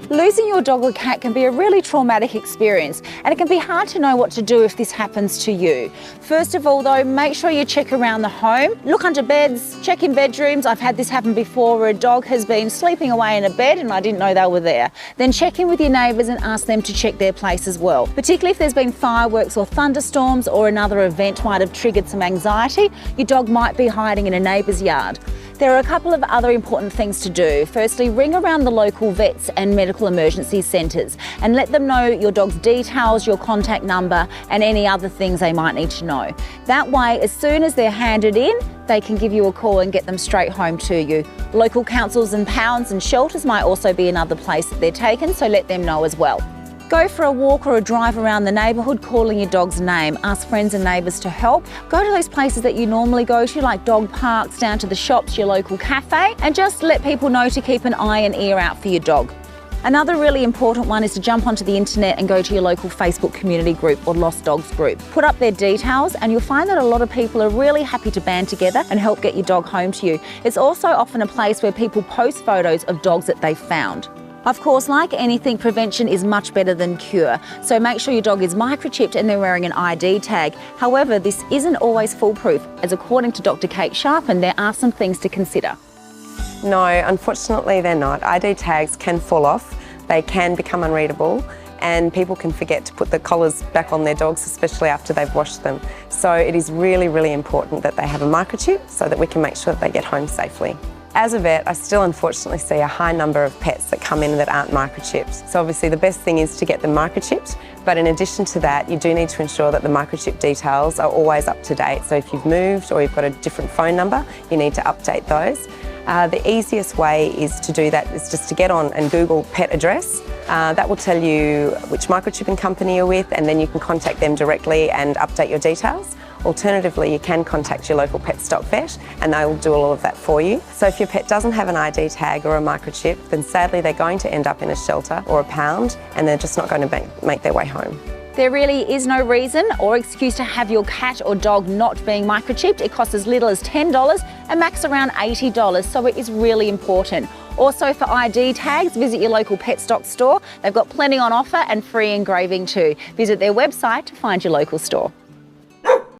Losing your dog or cat can be a really traumatic experience, and it can be hard to know what to do if this happens to you. First of all though, make sure you check around the home. Look under beds, check in bedrooms. I've had this happen before where a dog has been sleeping away in a bed and I didn't know they were there. Then check in with your neighbours and ask them to check their place as well. Particularly if there's been fireworks or thunderstorms or another event might have triggered some anxiety, your dog might be hiding in a neighbour's yard. There are a couple of other important things to do. Firstly, ring around the local vets and medical emergency centres and let them know your dog's details, your contact number and any other things they might need to know. That way, as soon as they're handed in, they can give you a call and get them straight home to you. Local councils and pounds and shelters might also be another place that they're taken, so let them know as well. Go for a walk or a drive around the neighbourhood calling your dog's name. Ask friends and neighbours to help. Go to those places that you normally go to, like dog parks, down to the shops, your local cafe, and just let people know to keep an eye and ear out for your dog. Another really important one is to jump onto the internet and go to your local Facebook community group or Lost Dogs group. Put up their details and you'll find that a lot of people are really happy to band together and help get your dog home to you. It's also often a place where people post photos of dogs that they've found. Of course, like anything, prevention is much better than cure. So make sure your dog is microchipped and they're wearing an ID tag. However, this isn't always foolproof, as according to Dr. Kate Sharpen, there are some things to consider. No, unfortunately they're not. ID tags can fall off, they can become unreadable, and people can forget to put the collars back on their dogs, especially after they've washed them. So it is really, really important that they have a microchip so that we can make sure that they get home safely. As a vet, I still unfortunately see a high number of pets that come in that aren't microchipped. So obviously the best thing is to get them microchipped, but in addition to that, you do need to ensure that the microchip details are always up to date. So if you've moved or you've got a different phone number, you need to update those. The easiest way is to do that is just to get on and Google pet address. That will tell you which microchipping company you're with, and then you can contact them directly and update your details. Alternatively, you can contact your local pet stock vet and they will do all of that for you. So if your pet doesn't have an ID tag or a microchip, then sadly they're going to end up in a shelter or a pound and they're just not going to make their way home. There really is no reason or excuse to have your cat or dog not being microchipped. It costs as little as $10 and max around $80, so it is really important. Also for ID tags, visit your local pet stock store. They've got plenty on offer and free engraving too. Visit their website to find your local store.